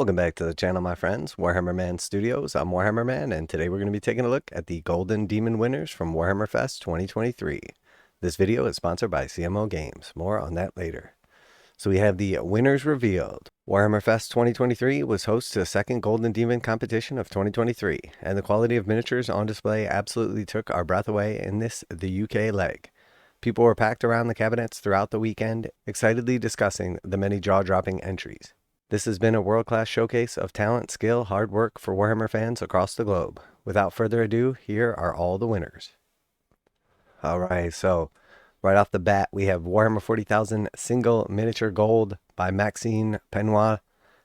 Welcome back to the channel, my friends. Warhammer Man Studios. I'm Warhammer Man, and today we're going to be taking a look at the Golden Demon winners from Warhammer Fest 2023. This video is sponsored by CMO Games. More on that later. So we have the winners revealed. Warhammer Fest 2023 was host to the second Golden Demon competition of 2023, and the quality of miniatures on display absolutely took our breath away in the UK leg. People were packed around the cabinets throughout the weekend, excitedly discussing the many jaw-dropping entries. This has been a world-class showcase of talent, skill, hard work for Warhammer fans across the globe. Without further ado, here are all the winners. Alright, so right off the bat, we have Warhammer 40,000 Single Miniature Gold by Maxime Penois.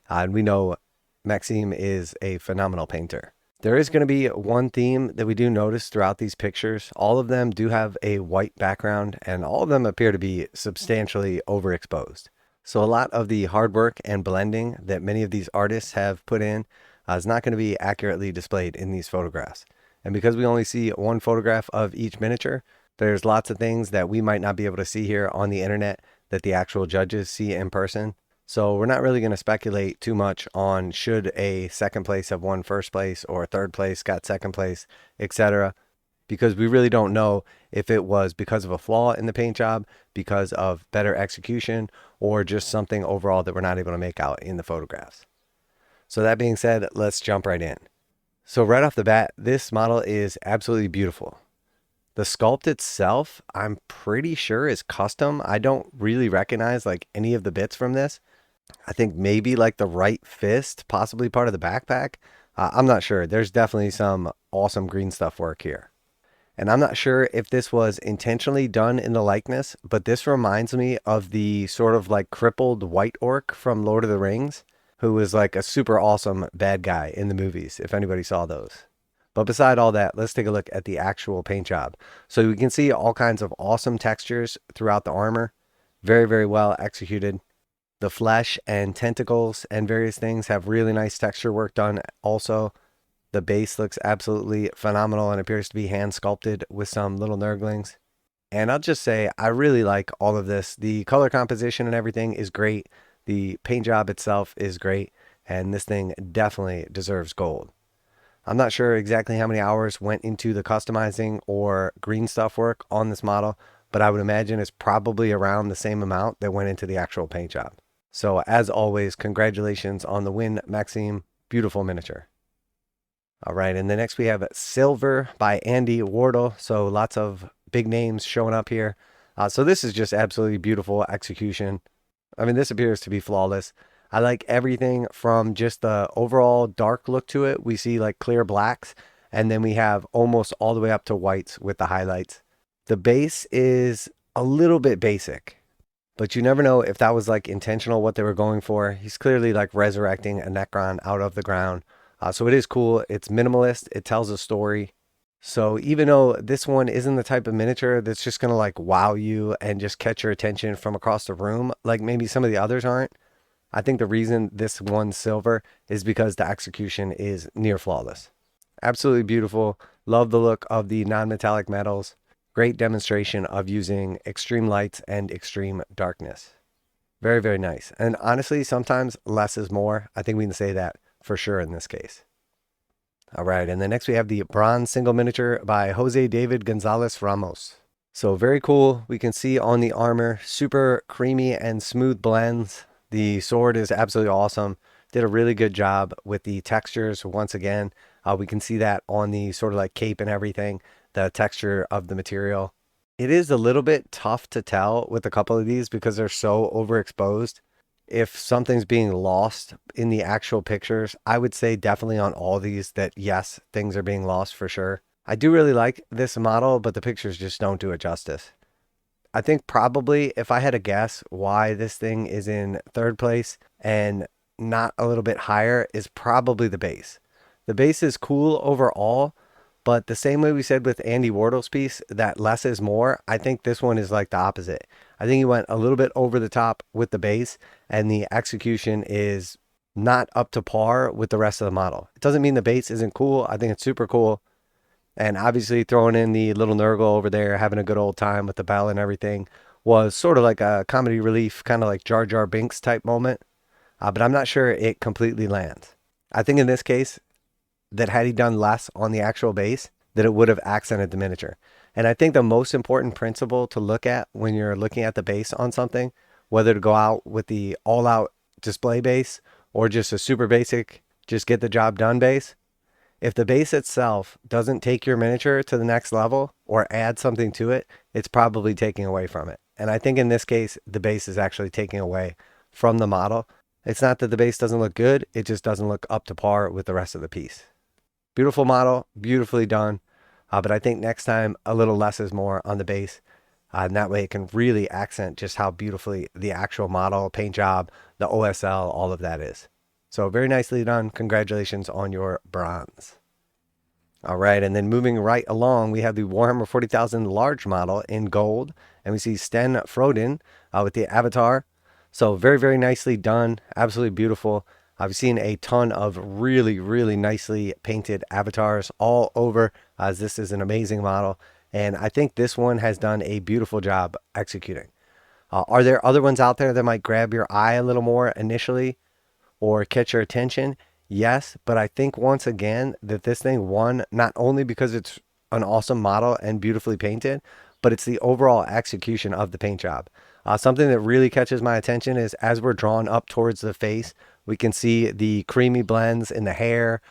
And we know Maxime is a phenomenal painter. There is going to be one theme that we do notice throughout these pictures. All of them do have a white background, and all of them appear to be substantially overexposed. So a lot of the hard work and blending that many of these artists have put in is not going to be accurately displayed in these photographs. And because we only see one photograph of each miniature, there's lots of things that we might not be able to see here on the internet that the actual judges see in person. So we're not really going to speculate too much on should a second place have won first place or third place got second place, etc. Because we really don't know if it was because of a flaw in the paint job, because of better execution, or just something overall that we're not able to make out in the photographs. So that being said, let's jump right in. So right off the bat, this model is absolutely beautiful. The sculpt itself, I'm pretty sure is custom. I don't really recognize like any of the bits from this. I think maybe like the right fist, possibly part of the backpack. I'm not sure. There's definitely some awesome green stuff work here. And I'm not sure if this was intentionally done in the likeness, but this reminds me of the sort of like crippled white orc from Lord of the Rings, who was like a super awesome bad guy in the movies, if anybody saw those. But beside all that, let's take a look at the actual paint job. So we can see all kinds of awesome textures throughout the armor. Very, very well executed. The flesh and tentacles and various things have really nice texture work done also. The base looks absolutely phenomenal and appears to be hand sculpted with some little nurglings. And I'll just say, I really like all of this. The color composition and everything is great. The paint job itself is great. And this thing definitely deserves gold. I'm not sure exactly how many hours went into the customizing or green stuff work on this model, but I would imagine it's probably around the same amount that went into the actual paint job. So as always, congratulations on the win, Maxime. Beautiful miniature. All right, and then next we have Silver by Andy Wardle. So lots of big names showing up here. So this is just absolutely beautiful execution. I mean, this appears to be flawless. I like everything from just the overall dark look to it. We see like clear blacks, and then we have almost all the way up to whites with the highlights. The base is a little bit basic, but you never know if that was like intentional what they were going for. He's clearly like resurrecting a Necron out of the ground. So it is cool. It's minimalist. It tells a story. So even though this one isn't the type of miniature that's just going to like wow you and just catch your attention from across the room, like maybe some of the others aren't, I think the reason this one's silver is because the execution is near flawless. Absolutely beautiful. Love the look of the non-metallic metals. Great demonstration of using extreme lights and extreme darkness. Very, very nice. And honestly, sometimes less is more. I think we can say that for sure in this case. All right, and then next we have the bronze single miniature by Jose David Gonzalez Ramos. So very cool. We can see on the armor, super creamy and smooth blends. The sword is absolutely awesome. Did a really good job with the textures once again. We can see that on the sort of like cape and everything, the texture of the material. It is a little bit tough to tell with a couple of these because they're so overexposed. If something's being lost in the actual pictures, I would say definitely on all these that yes, things are being lost for sure. I do really like this model, but the pictures just don't do it justice. I think probably if I had to guess why this thing is in third place and not a little bit higher is probably the base. The base is cool overall, but the same way we said with Andy Wardle's piece, that less is more, I think this one is like the opposite. I think he went a little bit over the top with the base, and the execution is not up to par with the rest of the model. It doesn't mean the base isn't cool. I think it's super cool. And obviously throwing in the little Nurgle over there, having a good old time with the bell and everything, was sort of like a comedy relief, kind of like Jar Jar Binks type moment. but I'm not sure it completely lands. I think in this case, that had he done less on the actual base, that it would have accented the miniature. And I think the most important principle to look at when you're looking at the base on something, whether to go out with the all-out display base or just a super basic, just get the job done base, if the base itself doesn't take your miniature to the next level or add something to it, it's probably taking away from it. And I think in this case, the base is actually taking away from the model. It's not that the base doesn't look good, it just doesn't look up to par with the rest of the piece. Beautiful model, beautifully done. But I think next time a little less is more on the base. And that way it can really accent just how beautifully the actual model, paint job, the OSL, all of that is. So very nicely done. Congratulations on your bronze. All right, and then moving right along, we have the Warhammer 40,000 large model in gold. And we see Sten Froden with the avatar. So very, very nicely done. Absolutely beautiful. I've seen a ton of really, really nicely painted avatars all over, as this is an amazing model. And I think this one has done a beautiful job executing. Are there other ones out there that might grab your eye a little more initially or catch your attention? Yes, but I think once again that this thing won not only because it's an awesome model and beautifully painted, but it's the overall execution of the paint job. Something that really catches my attention is as we're drawn up towards the face, we can see the creamy blends in the hair.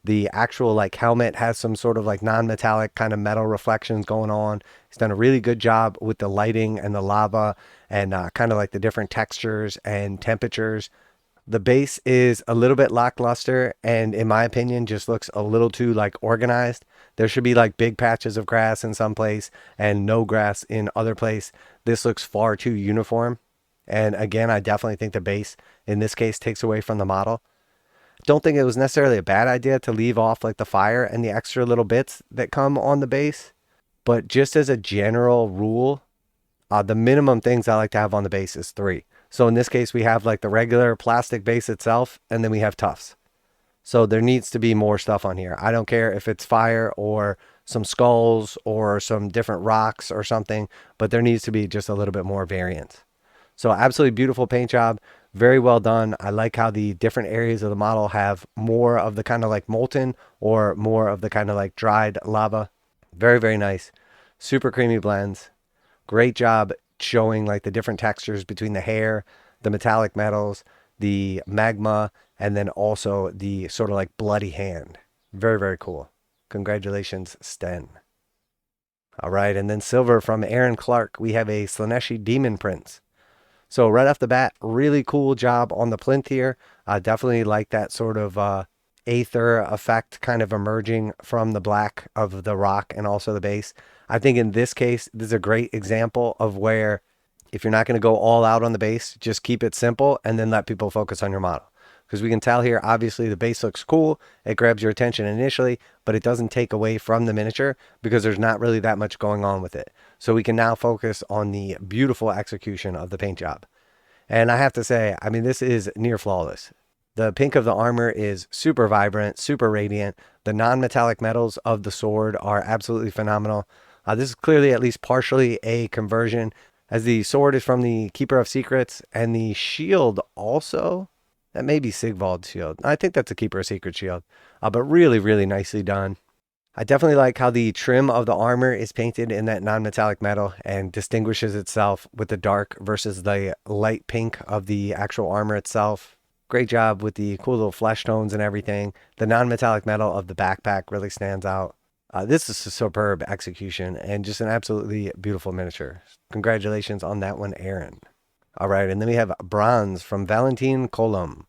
The actual like helmet has some sort of like non-metallic kind of metal reflections going on. He's done a really good job with the lighting and the lava and kind of like the different textures and temperatures. The base is a little bit lackluster and in my opinion just looks a little too like organized. There should be like big patches of grass in some place and no grass in other place. This looks far too uniform. And again, I definitely think the base in this case takes away from the model. Don't think it was necessarily a bad idea to leave off like the fire and the extra little bits that come on the base. But just as a general rule, the minimum things I like to have on the base is 3. So in this case, we have like the regular plastic base itself, and then we have tufts. So there needs to be more stuff on here. I don't care if it's fire or some skulls or some different rocks or something, but there needs to be just a little bit more variance. So absolutely beautiful paint job. Very well done. I like how the different areas of the model have more of the kind of like molten or more of the kind of like dried lava. Very, very nice. Super creamy blends. Great job showing like the different textures between the hair, the metallic metals, the magma, and then also the sort of like bloody hand. Very, very cool. Congratulations, Sten. All right, and then silver from Aaron Clark. We have a Slaaneshi Demon Prince. So right off the bat, really cool job on the plinth here. Definitely like that sort of aether effect kind of emerging from the black of the rock and also the base. I think in this case, this is a great example of where if you're not going to go all out on the base, just keep it simple and then let people focus on your model. Because we can tell here, obviously the base looks cool. It grabs your attention initially, but it doesn't take away from the miniature because there's not really that much going on with it. So we can now focus on the beautiful execution of the paint job. And I have to say, I mean, this is near flawless. The pink of the armor is super vibrant, super radiant. The non-metallic metals of the sword are absolutely phenomenal. This is clearly at least partially a conversion, as the sword is from the Keeper of Secrets, and the shield also, that may be Sigvald's shield. I think that's a Keeper of Secrets shield, but really, really nicely done. I definitely like how the trim of the armor is painted in that non-metallic metal and distinguishes itself with the dark versus the light pink of the actual armor itself. Great job with the cool little flesh tones and everything. The non-metallic metal of the backpack really stands out. This is a superb execution and just an absolutely beautiful miniature. Congratulations on that one, Aaron. All right, and then we have bronze from Valentin Kolum.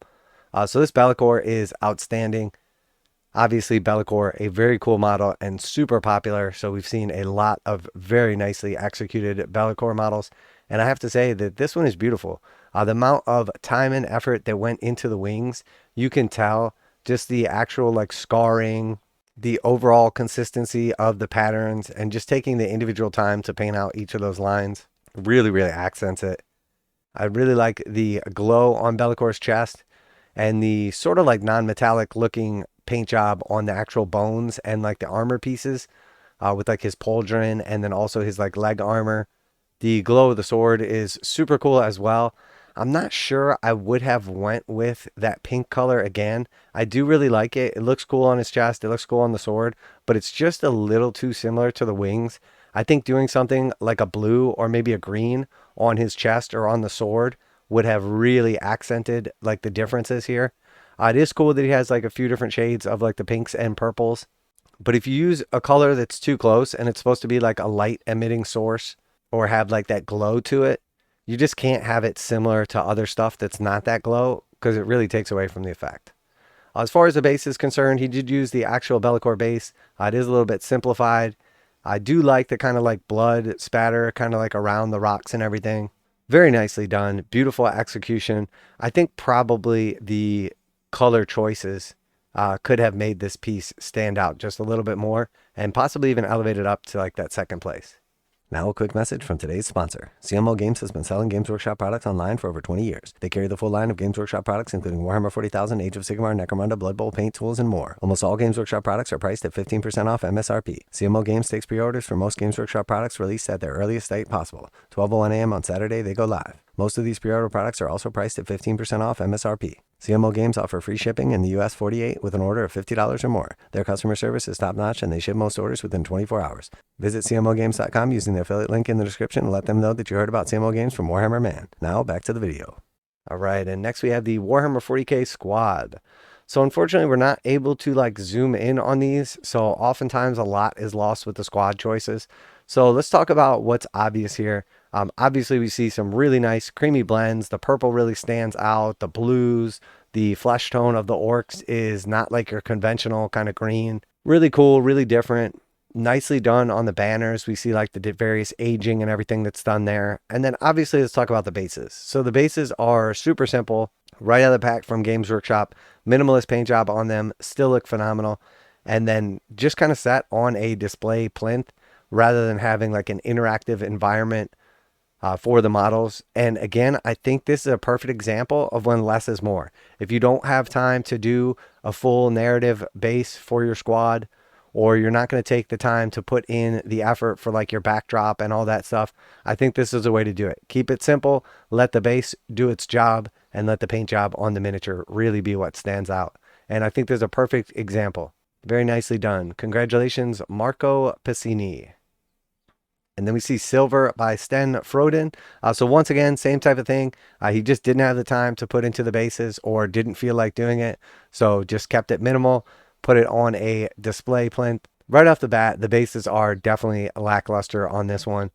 So this Be'lakor is outstanding. Obviously, Be'lakor, a very cool model and super popular. So we've seen a lot of very nicely executed Be'lakor models. And I have to say that this one is beautiful. The amount of time and effort that went into the wings, you can tell just the actual like scarring, the overall consistency of the patterns, and just taking the individual time to paint out each of those lines really, really accents it. I really like the glow on Be'lakor's chest and the sort of like non-metallic looking paint job on the actual bones and like the armor pieces with like his pauldron and then also his like leg armor. The glow of the sword is super cool as well. I'm not sure I would have went with that pink color again. I do really like it. It looks cool on his chest. It looks cool on the sword, but it's just a little too similar to the wings. I think doing something like a blue or maybe a green on his chest or on the sword would have really accented like the differences here. It is cool that he has like a few different shades of like the pinks and purples. But if you use a color that's too close and it's supposed to be like a light emitting source or have like that glow to it, you just can't have it similar to other stuff that's not that glow because it really takes away from the effect. As far as the base is concerned, he did use the actual Bellicor base. It is a little bit simplified. I do like the kind of like blood spatter, kind of like around the rocks and everything. Very nicely done. Beautiful execution. I think probably the color choices could have made this piece stand out just a little bit more and possibly even elevated up to like that second place. Now a quick message from today's sponsor. CMO Games has been selling Games Workshop products online for over 20 years. They carry the full line of Games Workshop products, including Warhammer 40,000, Age of Sigmar, Necromunda, Blood Bowl, paint tools, and more. Almost all Games Workshop products are priced at 15% off MSRP. CMO Games takes pre-orders for most Games Workshop products released at their earliest date possible. 12:01 a.m. on Saturday, they go live. Most of these pre-order products are also priced at 15% off MSRP. CMO Games offer free shipping in the US 48 with an order of $50 or more. Their customer service is top-notch and they ship most orders within 24 hours. Visit CMOGames.com using the affiliate link in the description and let them know that you heard about CMO Games from Warhammer Man. Now, back to the video. All right, and next we have the Warhammer 40k squad. So unfortunately, we're not able to like zoom in on these. So oftentimes a lot is lost with the squad choices. So let's talk about what's obvious here. Obviously, we see some really nice creamy blends. The purple really stands out. The blues, the flesh tone of the orcs is not like your conventional kind of green. Really cool, really different. Nicely done on the banners. We see like the various aging and everything that's done there. And then obviously, let's talk about the bases. So the bases are super simple, right out of the pack from Games Workshop. Minimalist paint job on them, still look phenomenal. And then just kind of set on a display plinth rather than having like an interactive environment for the models. And again, I think this is a perfect example of when less is more. If you don't have time to do a full narrative base for your squad, or you're not going to take the time to put in the effort for like your backdrop and all that stuff, I think this is a way to do it. Keep it simple, let the base do its job, and let the paint job on the miniature really be what stands out. And I think there's a perfect example. Very nicely done. Congratulations, Marco Piscini. And then we see Silver by Sten Froden. So once again, same type of thing. He just didn't have the time to put into the bases or didn't feel like doing it. So just kept it minimal, put it on a display plinth. Right off the bat, the bases are definitely lackluster on this one.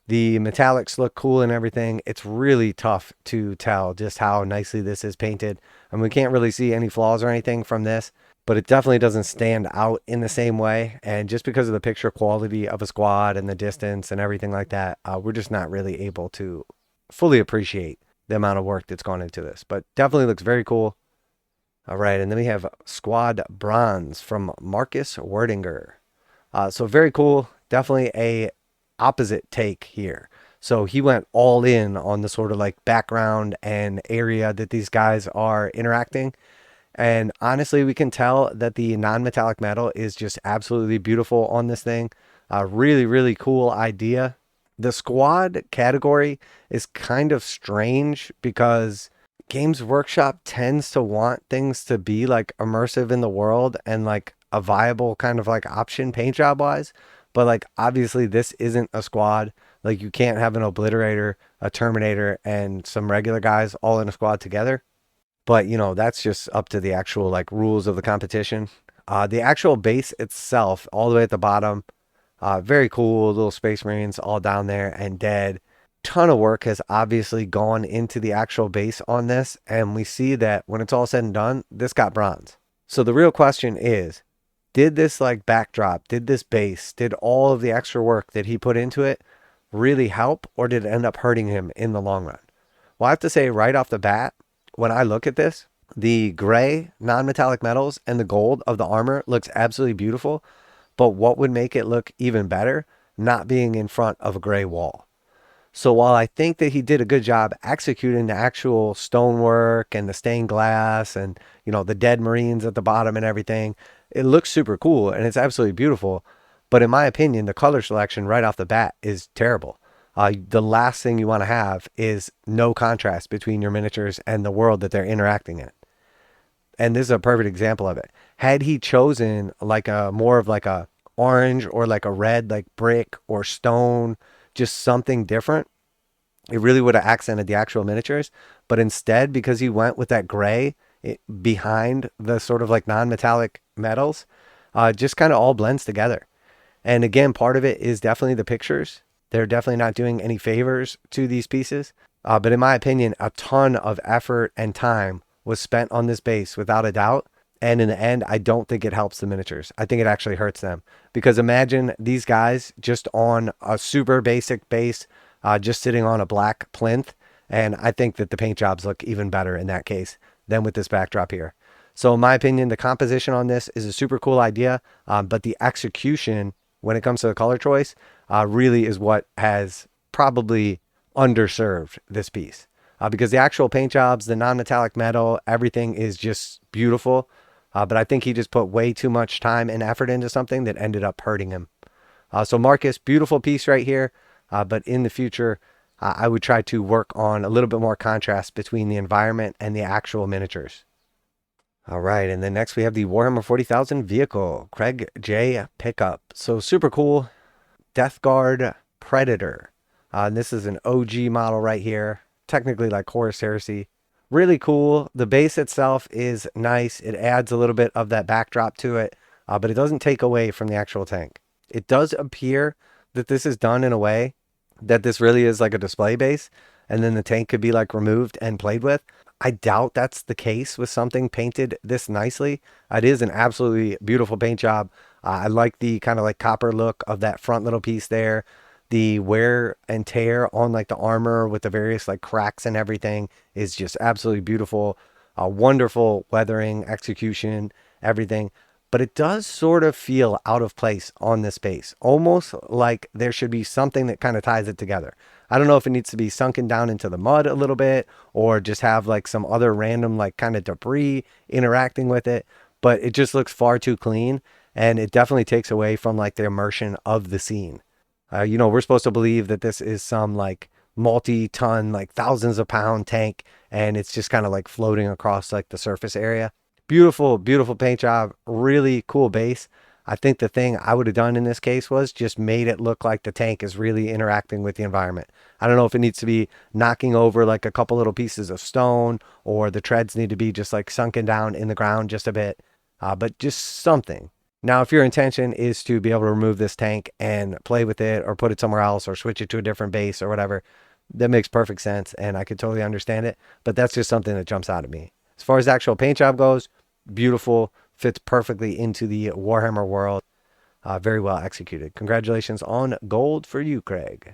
The metallics look cool and everything. It's really tough to tell just how nicely this is painted. And we can't really see any flaws or anything from this, but it definitely doesn't stand out in the same way. And just because of the picture quality of a squad and the distance and everything like that, we're just not really able to fully appreciate the amount of work that's gone into this. But definitely looks very cool. All right, and then we have Squad Bronze from Marcus Werdinger. So very cool. Definitely a opposite take here. So he went all in on the sort of like background and area that these guys are interacting. And honestly, we can tell that the non-metallic metal is just absolutely beautiful on this thing. Really, really cool idea. The squad category is kind of strange because Games Workshop tends to want things to be like immersive in the world and like a viable kind of like option paint job wise. But like obviously this isn't a squad. Like you can't have an obliterator, a terminator, and some regular guys all in a squad together. But you know, that's just up to the actual like rules of the competition. The actual base itself, all the way at the bottom, very cool. Little Space Marines all down there and dead. Ton of work has obviously gone into the actual base on this, and we see that when it's all said and done, this got bronze. So the real question is, did this like backdrop, did this base, did all of the extra work that he put into it really help, or did it end up hurting him in the long run? Well, I have to say right off the bat, when I look at this, the gray non-metallic metals and the gold of the armor looks absolutely beautiful. But what would make it look even better? Not being in front of a gray wall. So while I think that he did a good job executing the actual stonework and the stained glass and, you know, the dead Marines at the bottom and everything, it looks super cool and it's absolutely beautiful. But in my opinion, the color selection right off the bat is terrible. the last thing you want to have is no contrast between your miniatures and the world that they're interacting in. And this is a perfect example of it. Had he chosen like a more of like a orange or like a red, like brick or stone, just something different, it really would have accented the actual miniatures. But instead, because he went with that gray behind the sort of like non-metallic metals, just kind of all blends together. And again, part of it is definitely the pictures. They're definitely not doing any favors to these pieces. But in my opinion, a ton of effort and time was spent on this base without a doubt. And in the end, I don't think it helps the miniatures. I think it actually hurts them. Because imagine these guys just on a super basic base, just sitting on a black plinth. And I think that the paint jobs look even better in that case than with this backdrop here. So in my opinion, the composition on this is a super cool idea. But the execution when it comes to the color choice, really is what has probably underserved this piece. Because the actual paint jobs, the non-metallic metal, everything is just beautiful. But I think he just put way too much time and effort into something that ended up hurting him. So Marcus, beautiful piece right here. But in the future, I would try to work on a little bit more contrast between the environment and the actual miniatures. All right, and then next we have the Warhammer 40,000 vehicle, Craig J pickup. So super cool, Death Guard Predator. And this is an OG model right here, technically like Horus Heresy. Really cool. The base itself is nice. It adds a little bit of that backdrop to it, but it doesn't take away from the actual tank. It does appear that this is done in a way that this really is like a display base, and then the tank could be like removed and played with. I doubt that's the case with something painted this nicely. It is an absolutely beautiful paint job. I like the kind of like copper look of that front little piece there. The wear and tear on like the armor with the various like cracks and everything is just absolutely beautiful. Wonderful weathering, execution, everything. But it does sort of feel out of place on this base. Almost like there should be something that kind of ties it together. I don't know if it needs to be sunken down into the mud a little bit or just have like some other random like kind of debris interacting with it. But it just looks far too clean, and it definitely takes away from like the immersion of the scene. We're supposed to believe that this is some like multi-ton, like thousands of pound tank, and it's just kind of like floating across like the surface area. Beautiful, beautiful paint job. Really cool base. I think the thing I would have done in this case was just made it look like the tank is really interacting with the environment. I don't know if it needs to be knocking over like a couple little pieces of stone, or the treads need to be just like sunken down in the ground just a bit, but just something. Now, if your intention is to be able to remove this tank and play with it or put it somewhere else or switch it to a different base or whatever, that makes perfect sense and I could totally understand it. But that's just something that jumps out at me. As far as the actual paint job goes, beautiful, fits perfectly into the Warhammer world. Very well executed. Congratulations on gold for you, Craig.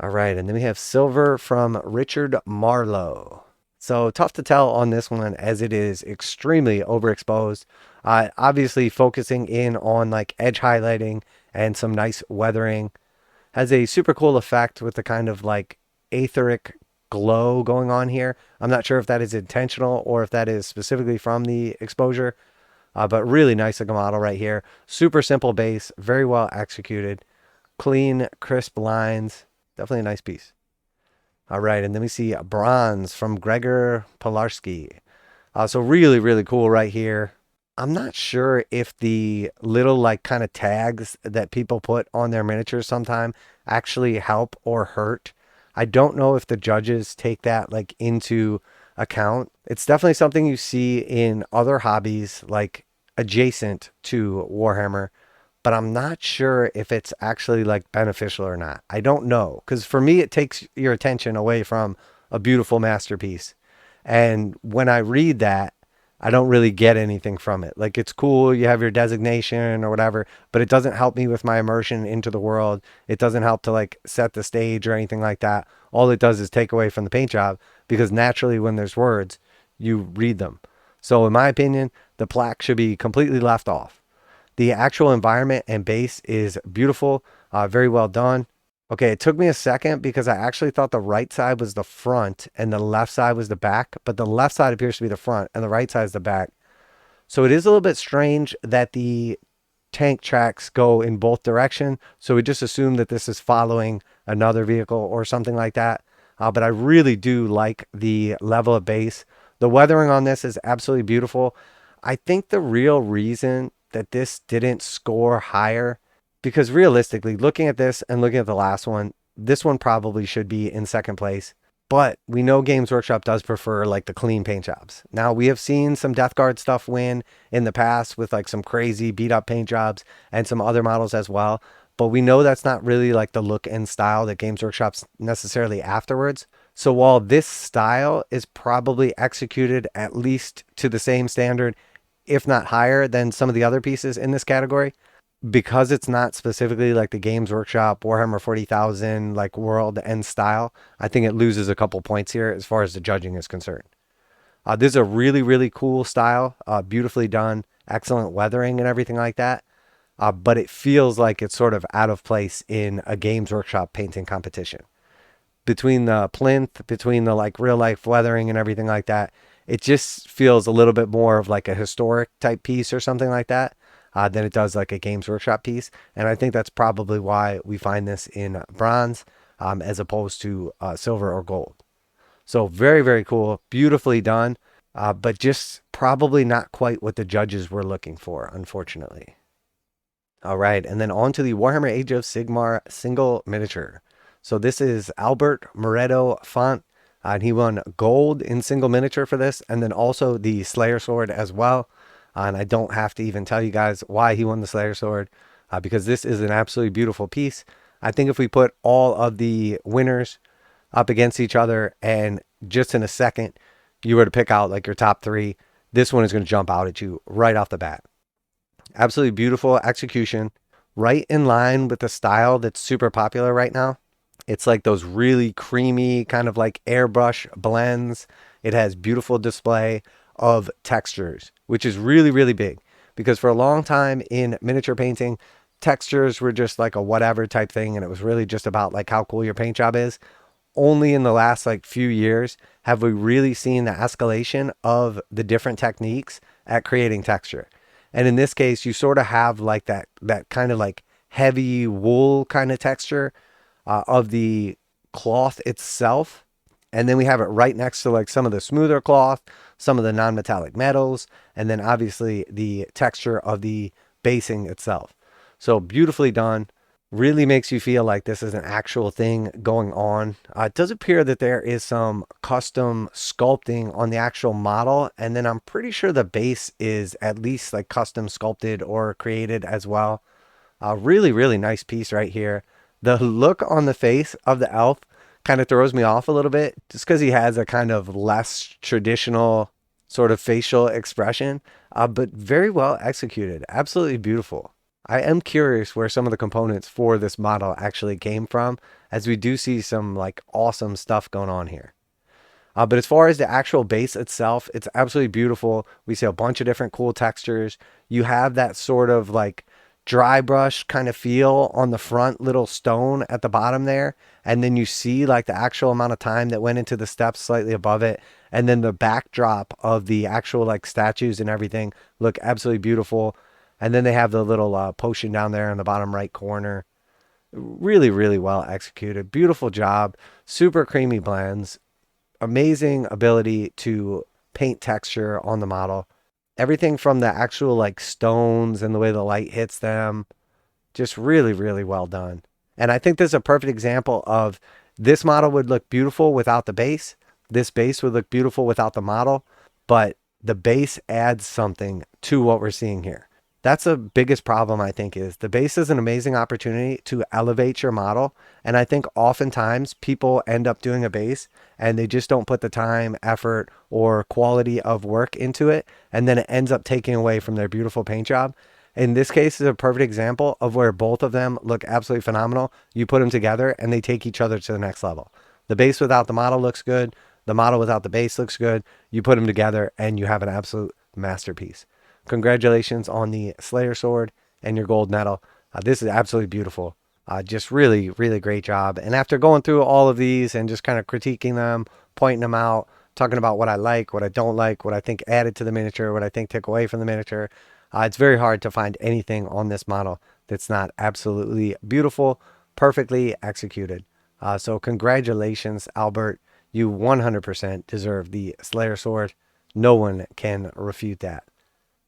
All right, and then we have silver from Richard Marlowe. So tough to tell on this one as it is extremely overexposed. Obviously focusing in on like edge highlighting and some nice weathering. Has a super cool effect with the kind of like etheric glow going on here. I'm not sure if that is intentional or if that is specifically from the exposure, but really nice looking model right here. Super simple base, very well executed, clean, crisp lines. Definitely a nice piece. All right, and then we see bronze from Gregor Pilarski. So really, really cool right here. I'm not sure if the little like kind of tags that people put on their miniatures sometime actually help or hurt. I don't know if the judges take that like into account. It's definitely something you see in other hobbies like adjacent to Warhammer, but I'm not sure if it's actually like beneficial or not. I don't know, because for me it takes your attention away from a beautiful masterpiece. And when I read that, I don't really get anything from it. Like, it's cool, you have your designation or whatever, but it doesn't help me with my immersion into the world. It doesn't help to like set the stage or anything like that. All it does is take away from the paint job, because naturally when there's words, you read them. So in my opinion, the plaque should be completely left off. The actual environment and base is beautiful, very well done. Okay, it took me a second because I actually thought the right side was the front and the left side was the back, but the left side appears to be the front and the right side is the back. So it is a little bit strange that the tank tracks go in both directions. So we just assume that this is following another vehicle or something like that. But I really do like the level of base. The weathering on this is absolutely beautiful. I think the real reason that this didn't score higher, because realistically, looking at this and looking at the last one, this one probably should be in second place. But we know Games Workshop does prefer like the clean paint jobs. Now we have seen some Death Guard stuff win in the past with like some crazy beat up paint jobs and some other models as well. But we know that's not really like the look and style that Games Workshop's necessarily afterwards. So while this style is probably executed at least to the same standard, if not higher than some of the other pieces in this category, because it's not specifically like the Games Workshop Warhammer 40,000 like world and style, I think it loses a couple points here as far as the judging is concerned. This is a really, really cool style, beautifully done, excellent weathering and everything like that. But it feels like it's sort of out of place in a Games Workshop painting competition. Between the plinth, between the like real life weathering and everything like that, it just feels a little bit more of like a historic type piece or something like that than it does like a Games Workshop piece. And I think that's probably why we find this in bronze as opposed to silver or gold. So very, very cool, beautifully done, but just probably not quite what the judges were looking for, unfortunately. All right, and then on to the Warhammer Age of Sigmar single miniature. So this is Albert Moretto Font, and he won gold in single miniature for this, and then also the Slayer Sword as well. And I don't have to even tell you guys why he won the Slayer Sword, because this is an absolutely beautiful piece. I think if we put all of the winners up against each other, and just in a second, you were to pick out like your top three, this one is going to jump out at you right off the bat. Absolutely beautiful execution, right in line with the style that's super popular right now. It's like those really creamy kind of like airbrush blends. It has beautiful display of textures, which is really, really big, because for a long time in miniature painting, textures were just like a whatever type thing, and it was really just about like how cool your paint job is. Only in the last like few years have we really seen the escalation of the different techniques at creating texture. And in this case, you sort of have like that kind of like heavy wool kind of texture of the cloth itself. And then we have it right next to like some of the smoother cloth, some of the non-metallic metals, and then obviously the texture of the basing itself. So beautifully done. Really makes you feel like this is an actual thing going on. It does appear that there is some custom sculpting on the actual model, and then I'm pretty sure the base is at least like custom sculpted or created as well. Really, really nice piece right here. The look on the face of the elf kind of throws me off a little bit, just because he has a kind of less traditional sort of facial expression, but very well executed. Absolutely beautiful. I am curious where some of the components for this model actually came from, as we do see some like awesome stuff going on here. But as far as the actual base itself, it's absolutely beautiful. We see a bunch of different cool textures. You have that sort of like dry brush kind of feel on the front little stone at the bottom there. And then you see like the actual amount of time that went into the steps slightly above it. And then the backdrop of the actual like statues and everything look absolutely beautiful. And then they have the little potion down there in the bottom right corner. Really, really well executed. Beautiful job. Super creamy blends. Amazing ability to paint texture on the model. Everything from the actual like stones and the way the light hits them. Just really, really well done. And I think this is a perfect example of this model would look beautiful without the base. This base would look beautiful without the model. But the base adds something to what we're seeing here. That's the biggest problem, I think, is the base is an amazing opportunity to elevate your model. And I think oftentimes people end up doing a base and they just don't put the time, effort, or quality of work into it. And then it ends up taking away from their beautiful paint job. In this case is a perfect example of where both of them look absolutely phenomenal. You put them together and they take each other to the next level. The base without the model looks good. The model without the base looks good. You put them together and you have an absolute masterpiece. Congratulations on the Slayer Sword and your gold medal. This is absolutely beautiful. Just really, really great job. And after going through all of these and just kind of critiquing them, pointing them out, talking about what I like, what I don't like, what I think added to the miniature, what I think took away from the miniature, it's very hard to find anything on this model that's not absolutely beautiful, perfectly executed. So congratulations, Albert. You 100% deserve the Slayer Sword. No one can refute that.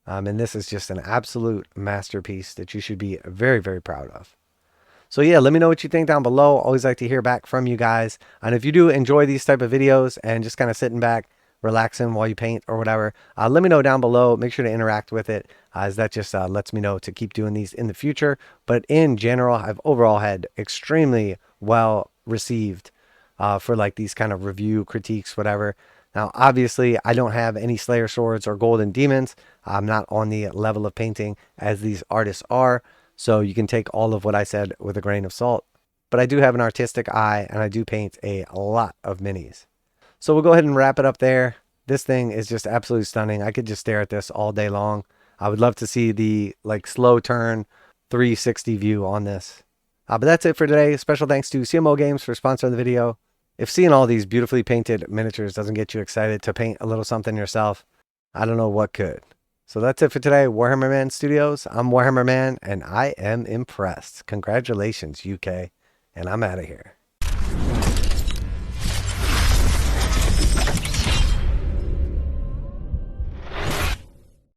And this is just an absolute masterpiece that you should be very, very proud of. So yeah, let me know what you think down below. Always like to hear back from you guys. And if you do enjoy these type of videos and just kind of sitting back, relaxing while you paint or whatever, let me know down below. Make sure to interact with it, as that just lets me know to keep doing these in the future. But in general, I've overall had extremely well received for like these kind of review critiques, whatever. Now, obviously, I don't have any Slayer Swords or Golden Demons. I'm not on the level of painting as these artists are. So you can take all of what I said with a grain of salt. But I do have an artistic eye, and I do paint a lot of minis. So we'll go ahead and wrap it up there. This thing is just absolutely stunning. I could just stare at this all day long. I would love to see the like slow turn 360 view on this. But that's it for today. Special thanks to CMO Games for sponsoring the video. If seeing all these beautifully painted miniatures doesn't get you excited to paint a little something yourself, I don't know what could. So that's it for today, Warhammer Man Studios. I'm Warhammer Man, and I am impressed. Congratulations, UK, and I'm out of here.